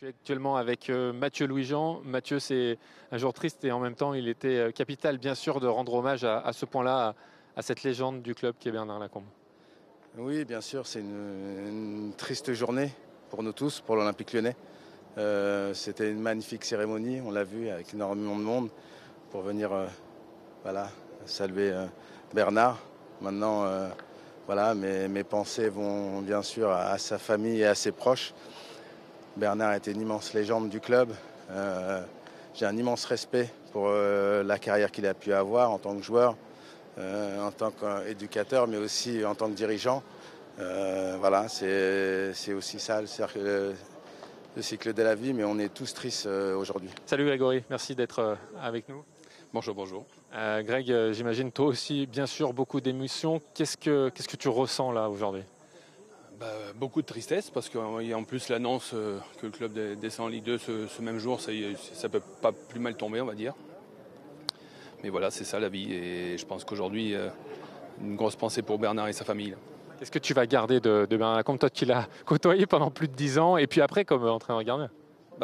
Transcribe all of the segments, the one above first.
Tu es actuellement avec Mathieu Louis-Jean. Mathieu, c'est un jour triste et en même temps, il était capital, bien sûr, de rendre hommage à ce point-là à cette légende du club qui est Bernard Lacombe. Oui, bien sûr, c'est une triste journée pour nous tous, pour l'Olympique Lyonnais. C'était une magnifique cérémonie, on l'a vu, avec énormément de monde pour venir saluer Bernard. Maintenant, mes pensées vont bien sûr à sa famille et à ses proches. Bernard était une immense légende du club. J'ai un immense respect pour la carrière qu'il a pu avoir en tant que joueur, en tant qu'éducateur, mais aussi en tant que dirigeant. C'est aussi ça le cycle de la vie, mais on est tous tristes aujourd'hui. Salut Grégory, merci d'être avec nous. Bonjour, bonjour. Greg, j'imagine toi aussi, bien sûr, beaucoup d'émotions. Qu'est-ce que tu ressens là aujourd'hui ? Beaucoup de tristesse parce qu'il y a en plus l'annonce que le club descend en Ligue 2 ce même jour, ça peut pas plus mal tomber, on va dire. Mais voilà, c'est ça la vie et je pense qu'aujourd'hui, une grosse pensée pour Bernard et sa famille. Là. Qu'est-ce que tu vas garder de Bernard Lacombe, toi qui l'as côtoyé pendant plus de 10 ans et puis après comme entraîneur gardien ?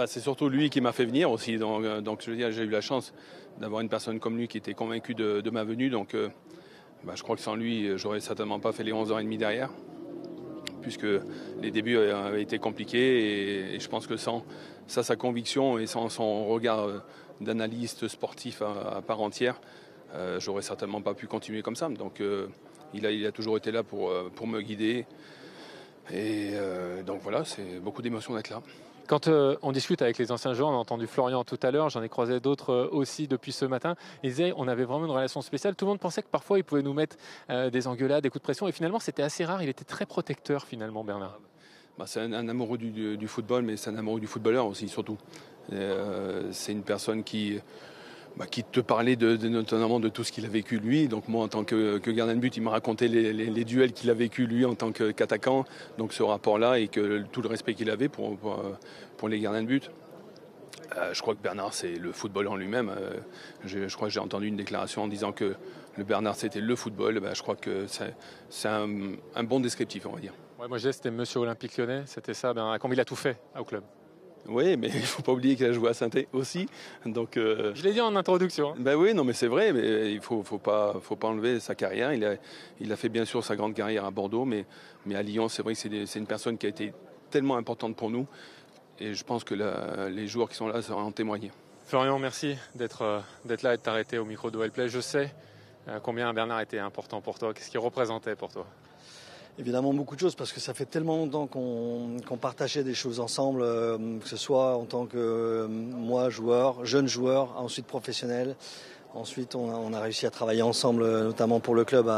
C'est surtout lui qui m'a fait venir aussi, donc je veux dire, j'ai eu la chance d'avoir une personne comme lui qui était convaincue de ma venue, donc je crois que sans lui, j'aurais certainement pas fait les 11 ans et demi derrière. Puisque les débuts avaient été compliqués et je pense que sans sa conviction et sans son regard d'analyste sportif à part entière, j'aurais certainement pas pu continuer comme ça. Donc il a toujours été là pour me guider et donc voilà, c'est beaucoup d'émotions d'être là. Quand on discute avec les anciens joueurs, on a entendu Florian tout à l'heure, j'en ai croisé d'autres aussi depuis ce matin, ils disaient on avait vraiment une relation spéciale, tout le monde pensait que parfois il pouvait nous mettre des engueulades, des coups de pression et finalement c'était assez rare, il était très protecteur finalement Bernard. C'est un amoureux du football, mais c'est un amoureux du footballeur aussi surtout. C'est une personne qui te parlait notamment de tout ce qu'il a vécu lui. Donc moi, en tant que gardien de but, il m'a raconté les duels qu'il a vécu lui en tant qu'attaquant. Donc ce rapport-là et que tout le respect qu'il avait pour les gardiens de but. Je crois que Bernard, c'est le football en lui-même. Je crois que j'ai entendu une déclaration en disant que le Bernard, c'était le football. Je crois que c'est un bon descriptif, on va dire. Ouais, moi je disais c'était Monsieur Olympique Lyonnais, c'était ça, Bernard Lacombe, il a tout fait au club. Oui, mais il ne faut pas oublier qu'il a joué à Saint-Étienne aussi. Donc, je l'ai dit en introduction. Oui, non, mais c'est vrai, mais il ne faut pas enlever sa carrière. Il a fait bien sûr sa grande carrière à Bordeaux, mais à Lyon, c'est vrai que c'est une personne qui a été tellement importante pour nous. Et je pense que les joueurs qui sont là sauront en témoigner. Florian, merci d'être là et de t'arrêter au micro de OL Play. Je sais combien Bernard était important pour toi. Qu'est-ce qu'il représentait pour toi ? Évidemment beaucoup de choses parce que ça fait tellement longtemps qu'on partageait des choses ensemble, que ce soit en tant que moi joueur, jeune joueur, ensuite professionnel. Ensuite on a réussi à travailler ensemble notamment pour le club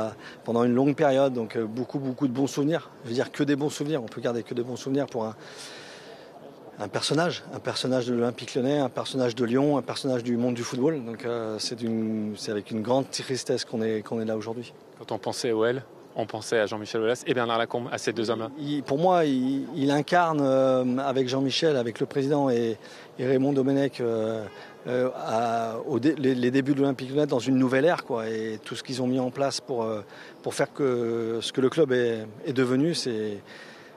pendant une longue période, donc beaucoup de bons souvenirs. Je veux dire que des bons souvenirs, on peut garder que des bons souvenirs pour un personnage de l'Olympique Lyonnais, un personnage de Lyon, un personnage du monde du football. Donc c'est avec une grande tristesse qu'on est là aujourd'hui. Quand on pensait OL, on pensait à Jean-Michel Aulas et Bernard Lacombe, à ces deux hommes-là. Pour moi, il incarne avec Jean-Michel, avec le président et Raymond Domenech les débuts de l'Olympique Lyonnais dans une nouvelle ère, quoi. Et tout ce qu'ils ont mis en place pour faire que ce que le club est devenu,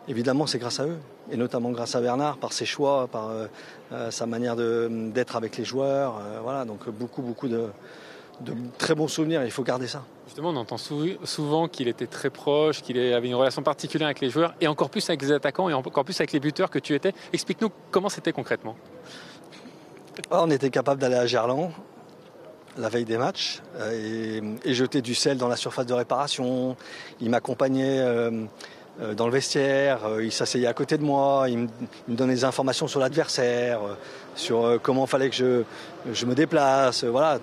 évidemment c'est grâce à eux. Et notamment grâce à Bernard, par ses choix, par sa manière d'être avec les joueurs. Voilà, donc beaucoup de très bons souvenirs, il faut garder ça. Justement, on entend souvent qu'il était très proche, qu'il avait une relation particulière avec les joueurs, et encore plus avec les attaquants, et encore plus avec les buteurs que tu étais. Explique-nous comment c'était concrètement. On était capable d'aller à Gerland la veille des matchs et jeter du sel dans la surface de réparation. Il m'accompagnait dans le vestiaire, il s'asseyait à côté de moi, il me donnait des informations sur l'adversaire, sur comment fallait que je me déplace. Voilà,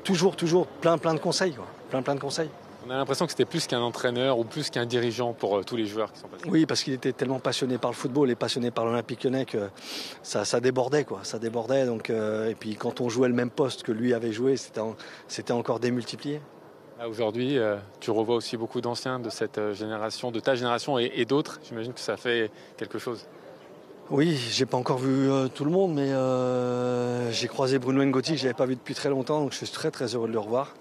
toujours plein de conseils, quoi. Plein de conseils. On a l'impression que c'était plus qu'un entraîneur ou plus qu'un dirigeant pour tous les joueurs qui sont passés. Oui, parce qu'il était tellement passionné par le football et passionné par l'Olympique Lyonnais que ça débordait, quoi. Ça débordait. Donc, et puis quand on jouait le même poste que lui avait joué, c'était encore démultiplié. Là, aujourd'hui, tu revois aussi beaucoup d'anciens de cette génération, de ta génération et d'autres. J'imagine que ça fait quelque chose. Oui, j'ai pas encore vu tout le monde, mais j'ai croisé Bruno Ngotti que je n'avais pas vu depuis très longtemps, donc je suis très heureux de le revoir.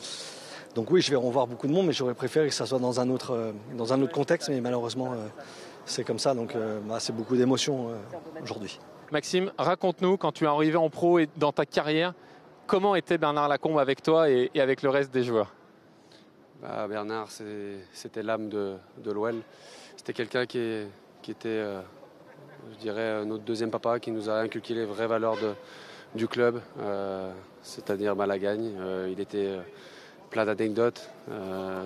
Donc oui, je vais revoir beaucoup de monde, mais j'aurais préféré que ça soit dans un autre contexte, mais malheureusement, c'est comme ça, donc c'est beaucoup d'émotions aujourd'hui. Maxime, raconte-nous, quand tu es arrivé en pro et dans ta carrière, comment était Bernard Lacombe avec toi et avec le reste des joueurs? Bernard, c'était l'âme de l'OL. C'était quelqu'un qui était, je dirais, notre deuxième papa, qui nous a inculqué les vraies valeurs du club, c'est-à-dire la gagne. Il était plein d'anecdotes,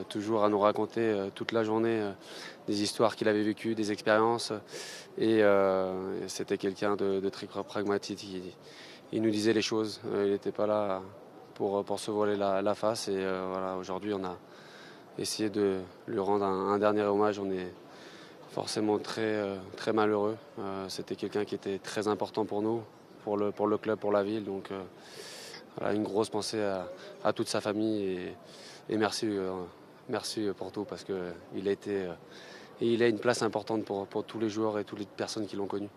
toujours à nous raconter toute la journée des histoires qu'il avait vécues, des expériences. Et c'était quelqu'un de très pragmatique. Il nous disait les choses. Il n'était pas là pour se voiler la face. Et voilà, aujourd'hui, on a essayé de lui rendre un dernier hommage. On est forcément très malheureux. C'était quelqu'un qui était très important pour nous, pour le club, pour la ville. Donc voilà, une grosse pensée à toute sa famille et merci pour tout, parce qu'il a une place importante pour tous les joueurs et toutes les personnes qui l'ont connu.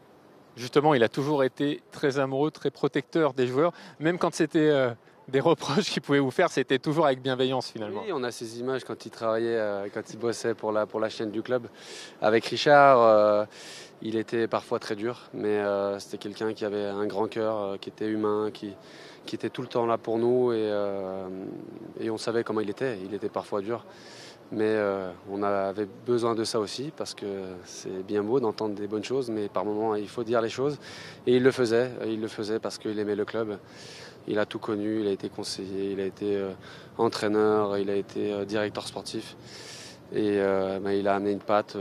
Justement, il a toujours été très amoureux, très protecteur des joueurs, même quand c'était des reproches qu'il pouvait vous faire, c'était toujours avec bienveillance finalement. Oui, on a ces images quand il travaillait, quand il bossait pour la chaîne du club. Avec Richard, il était parfois très dur, mais c'était quelqu'un qui avait un grand cœur, qui était humain, qui était tout le temps là pour nous et on savait comment il était. Il était parfois dur, mais on avait besoin de ça aussi, parce que c'est bien beau d'entendre des bonnes choses, mais par moments il faut dire les choses. Et il le faisait parce qu'il aimait le club. Il a tout connu, il a été conseiller, il a été entraîneur, il a été directeur sportif. Et il a amené une patte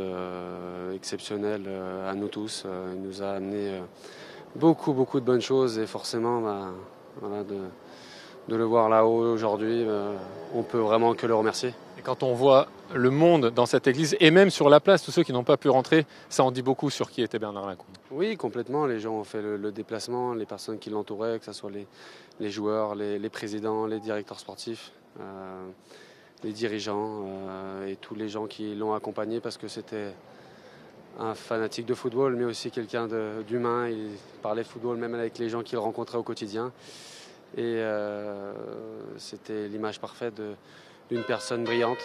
exceptionnelle à nous tous. Il nous a amené beaucoup de bonnes choses, et forcément voilà, de le voir là-haut aujourd'hui, on peut vraiment que le remercier. Et quand on voit le monde dans cette église, et même sur la place, tous ceux qui n'ont pas pu rentrer, ça en dit beaucoup sur qui était Bernard Lacombe. Oui, complètement. Les gens ont fait le déplacement, les personnes qui l'entouraient, que ce soit les joueurs, les présidents, les directeurs sportifs, les dirigeants et tous les gens qui l'ont accompagné, parce que c'était un fanatique de football, mais aussi quelqu'un d'humain. Il parlait football même avec les gens qu'il rencontrait au quotidien. Et c'était l'image parfaite d'une personne brillante.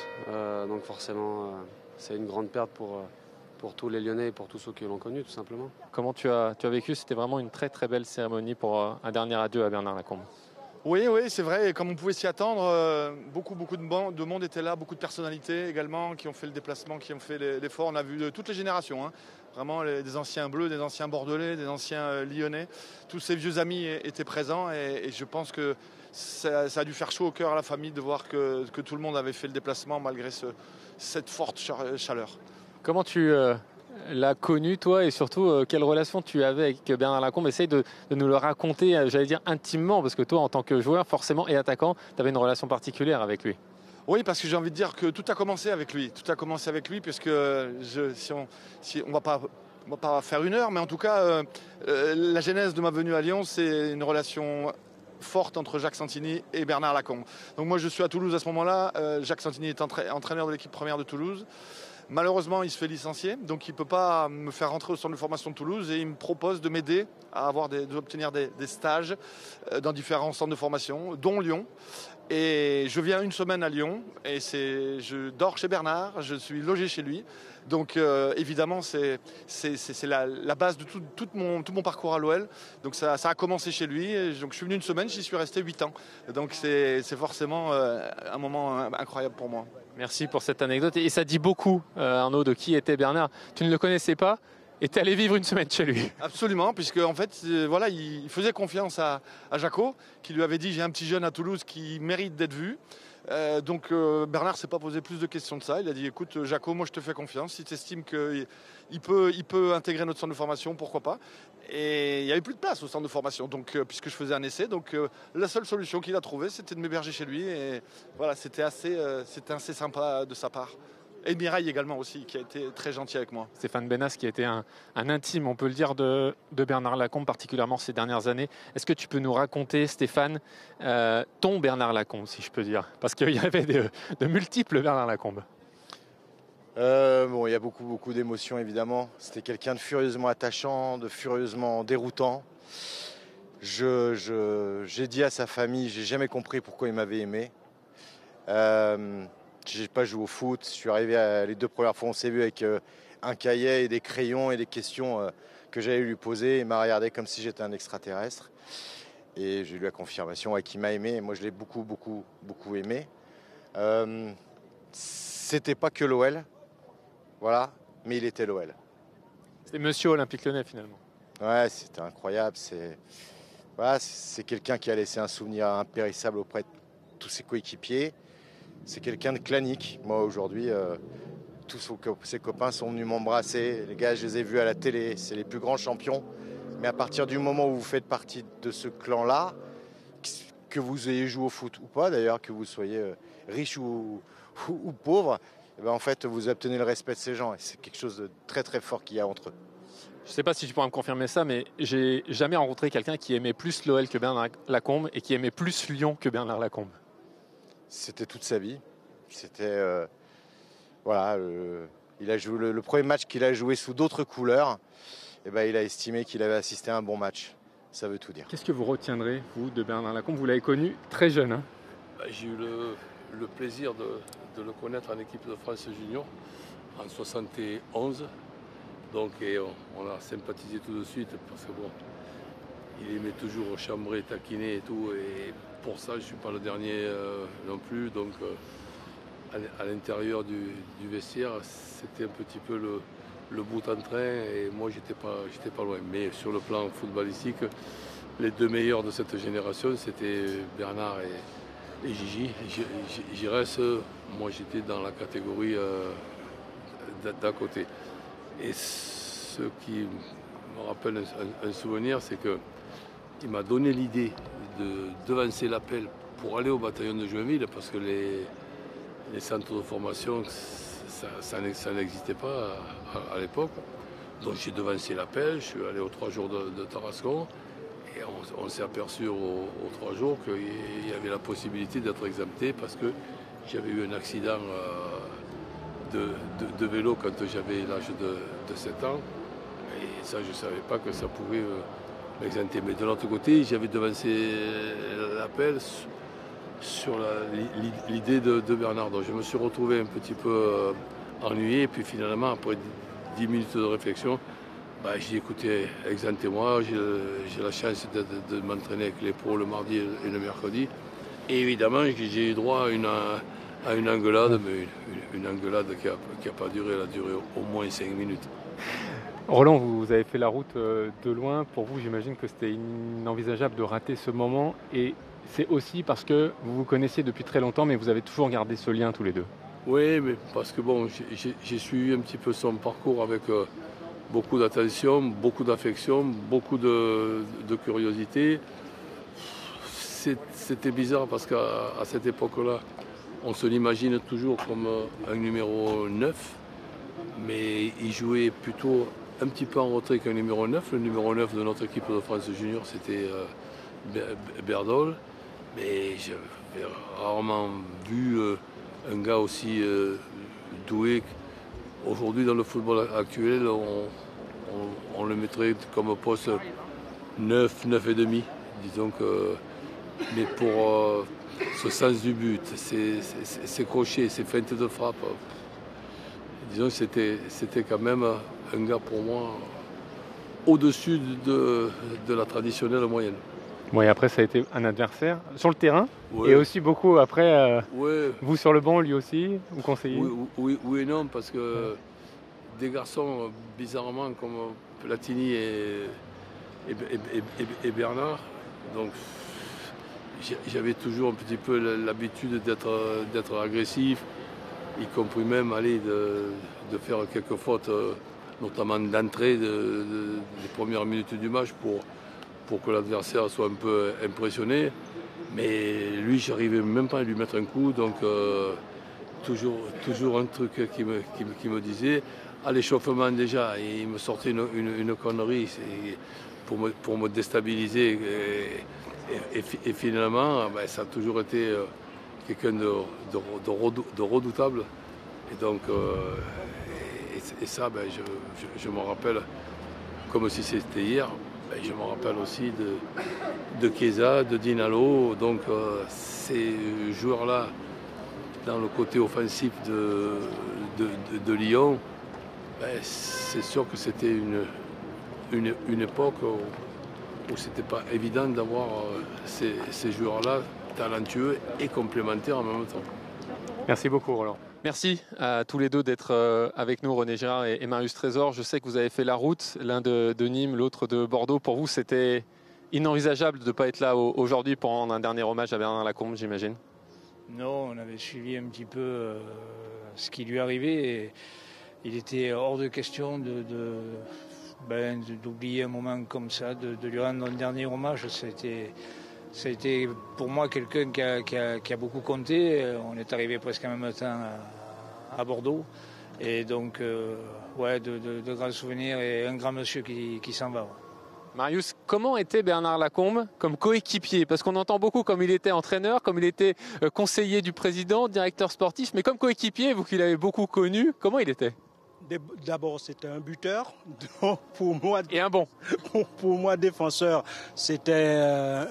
Donc forcément, c'est une grande perte pour tous les Lyonnais et pour tous ceux qui l'ont connu, tout simplement. Comment tu as vécu? C'était vraiment une très belle cérémonie pour un dernier adieu à Bernard Lacombe. Oui, c'est vrai. Et comme on pouvait s'y attendre, beaucoup de monde était là, beaucoup de personnalités également qui ont fait le déplacement, qui ont fait l'effort. On a vu de toutes les générations, hein. Vraiment des anciens bleus, des anciens bordelais, des anciens lyonnais. Tous ces vieux amis étaient présents et je pense que ça a dû faire chaud au cœur à la famille de voir que tout le monde avait fait le déplacement malgré cette forte chaleur. Comment tu l'as connu, toi, et surtout quelle relation tu avais avec Bernard Lacombe? Essaye de nous le raconter, j'allais dire intimement, parce que toi, en tant que joueur, forcément, et attaquant, tu avais une relation particulière avec lui. Oui, parce que j'ai envie de dire que tout a commencé avec lui. Tout a commencé avec lui, puisque si on va pas faire une heure, mais en tout cas, la genèse de ma venue à Lyon, c'est une relation forte entre Jacques Santini et Bernard Lacombe. Donc moi, je suis à Toulouse à ce moment-là. Jacques Santini est entraîneur de l'équipe première de Toulouse. Malheureusement, il se fait licencier, donc il ne peut pas me faire rentrer au centre de formation de Toulouse, et il me propose de m'aider à d'obtenir des stages dans différents centres de formation, dont Lyon. Et je viens une semaine à Lyon et je dors chez Bernard, je suis logé chez lui. Donc évidemment, c'est la base de tout mon parcours à l'OL. Donc ça a commencé chez lui. Et donc je suis venu une semaine, j'y suis resté 8 ans. Donc c'est forcément un moment incroyable pour moi. Merci pour cette anecdote. Et ça dit beaucoup, Arnaud, de qui était Bernard. Tu ne le connaissais pas et tu es allé vivre une semaine chez lui. Absolument, puisque en fait, voilà, il faisait confiance à Jaco, qui lui avait dit: j'ai un petit jeune à Toulouse qui mérite d'être vu. Donc Bernard s'est pas posé plus de questions de ça. Il a dit: écoute, Jaco, moi je te fais confiance. Si tu estimes qu'il peut intégrer notre centre de formation, pourquoi pas. Et il n'y avait plus de place au centre de formation, donc puisque je faisais un essai. Donc la seule solution qu'il a trouvée, c'était de m'héberger chez lui. Et voilà, c'était assez sympa de sa part. Et Mireille également aussi, qui a été très gentil avec moi. Stéphane Benas, qui a été un intime, on peut le dire, de Bernard Lacombe, particulièrement ces dernières années. Est-ce que tu peux nous raconter, Stéphane, ton Bernard Lacombe, si je peux dire? Parce qu'il y avait de multiples Bernard Lacombe. Il y a beaucoup d'émotions, évidemment. C'était quelqu'un de furieusement attachant, de furieusement déroutant. J'ai dit à sa famille, j'ai jamais compris pourquoi il m'avait aimé. J'ai pas joué au foot. Je suis arrivé les 2 premières fois, on s'est vu avec un cahier et des crayons et des questions que j'allais lui poser. Il m'a regardé comme si j'étais un extraterrestre. Et j'ai eu la confirmation qu'il m'a aimé. Et moi, je l'ai beaucoup, beaucoup, beaucoup aimé. C'était pas que l'OL, voilà, mais il était l'OL. C'était Monsieur Olympique Lyonnais finalement. Ouais, c'était incroyable. Voilà, c'est quelqu'un qui a laissé un souvenir impérissable auprès de tous ses coéquipiers. C'est quelqu'un de clanique. Moi, aujourd'hui, tous ses copains sont venus m'embrasser. Les gars, je les ai vus à la télé. C'est les plus grands champions. Mais à partir du moment où vous faites partie de ce clan-là, que vous ayez joué au foot ou pas, d'ailleurs, que vous soyez riche ou pauvre, eh ben, en fait, vous obtenez le respect de ces gens. Et c'est quelque chose de très, très fort qu'il y a entre eux. Je ne sais pas si tu pourras me confirmer ça, mais j'ai jamais rencontré quelqu'un qui aimait plus l'OL que Bernard Lacombe et qui aimait plus Lyon que Bernard Lacombe. C'était toute sa vie. C'était voilà, il a joué le premier match qu'il a joué sous d'autres couleurs. Eh ben, il a estimé qu'il avait assisté à un bon match. Ça veut tout dire. Qu'est-ce que vous retiendrez, vous, de Bernard Lacombe? Vous l'avez connu très jeune. Hein. J'ai eu le plaisir de le connaître en équipe de France junior en 71. Donc on a sympathisé tout de suite parce que bon, il aimait toujours chambrer, taquiner et tout. Et pour ça, je ne suis pas le dernier non plus. Donc à l'intérieur du vestiaire, c'était un petit peu le bout en train et moi j'étais pas loin. Mais sur le plan footballistique, les deux meilleurs de cette génération, c'était Bernard et Gigi. J'y reste, moi j'étais dans la catégorie d'à côté. Et ce qui me rappelle un souvenir, c'est qu'il m'a donné l'idée de devancer l'appel pour aller au bataillon de Joinville parce que les centres de formation, ça n'existait pas à l'époque. Donc j'ai devancé l'appel, je suis allé aux 3 jours de Tarascon et on s'est aperçu aux 3 jours qu'il y avait la possibilité d'être exempté parce que j'avais eu un accident de vélo quand j'avais l'âge de 7 ans. Et ça, je ne savais pas que ça pouvait m'exempter. Mais de l'autre côté, j'avais devancé l'appel sur l'idée de Bernard. Donc je me suis retrouvé un petit peu ennuyé. Et puis finalement, après 10 minutes de réflexion, j'ai écouté exemptez-moi. J'ai la chance de m'entraîner avec les pros le mardi et le mercredi. Et évidemment, j'ai eu droit à une engueulade, mais une engueulade qui n'a pas duré, elle a duré au moins 5 minutes. Roland, vous avez fait la route de loin. Pour vous, j'imagine que c'était inenvisageable de rater ce moment. Et c'est aussi parce que vous vous connaissiez depuis très longtemps, mais vous avez toujours gardé ce lien tous les deux. Oui, mais parce que bon, j'ai suivi un petit peu son parcours avec beaucoup d'attention, beaucoup d'affection, beaucoup de curiosité. C'était bizarre parce qu'à cette époque-là, on se l'imagine toujours comme un numéro 9, mais il jouait plutôt un petit peu en retrait qu'un numéro 9. Le numéro 9 de notre équipe de France junior, c'était Berdol. Mais j'avais rarement vu un gars aussi doué. Aujourd'hui, dans le football actuel, on le mettrait comme poste 9, 9,5. Disons que, mais pour ce sens du but, ces crochets, ces feintes de frappe, disons que c'était quand même un gars pour moi au-dessus de la traditionnelle moyenne. Bon, et après, ça a été un adversaire sur le terrain, Ouais. et aussi beaucoup après, Ouais. vous sur le banc, lui aussi, vous conseillez. Oui et non, parce que des garçons, bizarrement, comme Platini et Bernard, donc j'avais toujours un petit peu l'habitude d'être agressif, y compris même de faire quelques fautes, notamment d'entrée des premières minutes du match pour que l'adversaire soit un peu impressionné. Mais lui, j'arrivais même pas à lui mettre un coup, donc toujours un truc qui me disait, à l'échauffement déjà, il me sortait une connerie pour me déstabiliser. Et finalement, ça a toujours été quelqu'un de redoutable. Et donc, et ça, je me rappelle, comme si c'était hier, je me rappelle aussi de Chiesa, de Dinalo. Donc ces joueurs-là, dans le côté offensif de Lyon, C'est sûr que c'était une époque où c'était pas évident d'avoir ces joueurs-là talentueux et complémentaires en même temps. Merci beaucoup, Roland. Merci à tous les deux d'être avec nous, René Girard et Marius Trésor. Je sais que vous avez fait la route, l'un de Nîmes, l'autre de Bordeaux. Pour vous, c'était inenvisageable de ne pas être là aujourd'hui pour rendre un dernier hommage à Bernard Lacombe, j'imagine. Non, on avait suivi un petit peu ce qui lui arrivait. Et il était hors de question d'oublier un moment comme ça, de lui rendre un dernier hommage. Ça a été pour moi quelqu'un qui a beaucoup compté. On est arrivé presque en même temps à Bordeaux. Et donc, de grands souvenirs et un grand monsieur qui s'en va. Marius, comment était Bernard Lacombe comme coéquipier? Parce qu'on entend beaucoup comme il était entraîneur, comme il était conseiller du président, directeur sportif, mais comme coéquipier, vous qui l'avez beaucoup connu, comment il était? D'abord, c'était un buteur. Donc, pour moi, et un bon. Pour moi, défenseur, c'était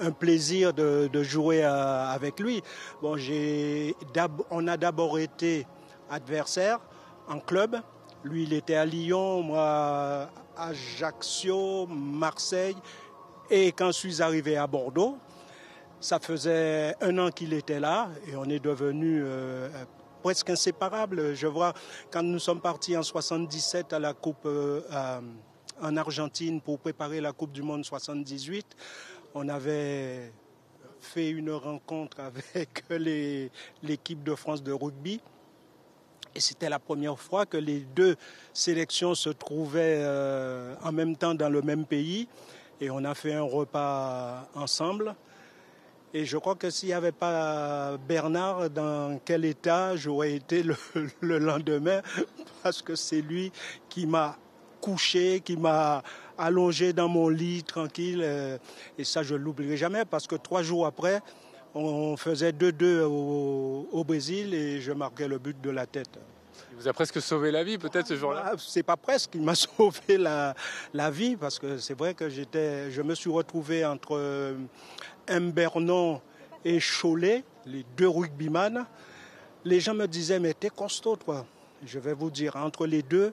un plaisir de jouer avec lui. Bon, on a d'abord été adversaires en club. Lui, il était à Lyon, moi à Ajaccio, Marseille. Et quand je suis arrivé à Bordeaux, ça faisait 1 an qu'il était là et on est devenus presque inséparables. Je vois, quand nous sommes partis en 77 à la Coupe en Argentine pour préparer la Coupe du Monde 78, on avait fait une rencontre avec l'équipe de France de rugby. Et c'était la première fois que les 2 sélections se trouvaient en même temps dans le même pays. Et on a fait un repas ensemble. Et je crois que s'il n'y avait pas Bernard, dans quel état j'aurais été le lendemain, parce que c'est lui qui m'a couché, qui m'a allongé dans mon lit tranquille. Et ça, je ne l'oublierai jamais, parce que 3 jours après, on faisait 2-2 au Brésil et je marquais le but de la tête. Il vous a presque sauvé la vie, peut-être, ce jour-là? C'est pas presque, il m'a sauvé la vie, parce que c'est vrai que je me suis retrouvé entre Embernon et Cholet, les 2 rugbyman. Les gens me disaient, mais t'es costaud, toi. Je vais vous dire, entre les 2,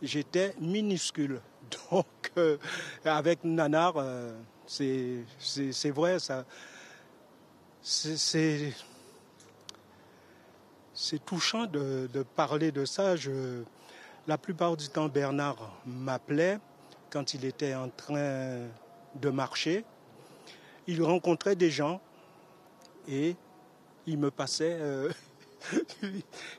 j'étais minuscule. Donc, avec Nanar, c'est vrai, ça. C'est touchant de parler de ça. La plupart du temps, Bernard m'appelait quand il était en train de marcher. Il rencontrait des gens et il me passait...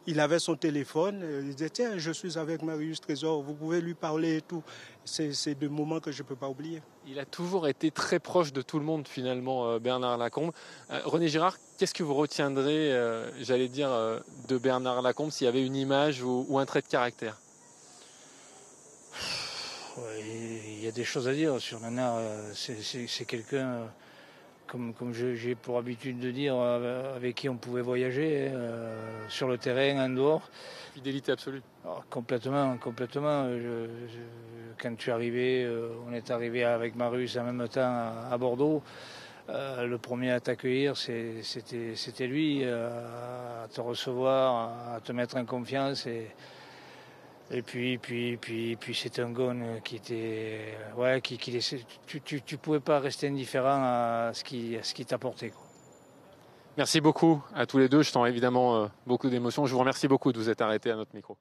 il avait son téléphone, il disait « Tiens, je suis avec Marius Trésor, vous pouvez lui parler et tout ». C'est des moments que je ne peux pas oublier. Il a toujours été très proche de tout le monde, finalement, Bernard Lacombe. René Girard, qu'est-ce que vous retiendrez, de Bernard Lacombe, s'il y avait une image ou un trait de caractère? Il y a des choses à dire sur Bernard. C'est quelqu'un... Comme j'ai pour habitude de dire, avec qui on pouvait voyager sur le terrain, en dehors. Fidélité absolue. Alors, complètement. Quand tu es arrivé, on est arrivé avec Marius en même temps à Bordeaux. Le premier à t'accueillir, c'était lui, à te recevoir, à te mettre en confiance. Et puis c'est un gars qui était, tu pouvais pas rester indifférent à ce qui t'apportait. Merci beaucoup à tous les deux. Je sens évidemment beaucoup d'émotions. Je vous remercie beaucoup de vous être arrêtés à notre micro.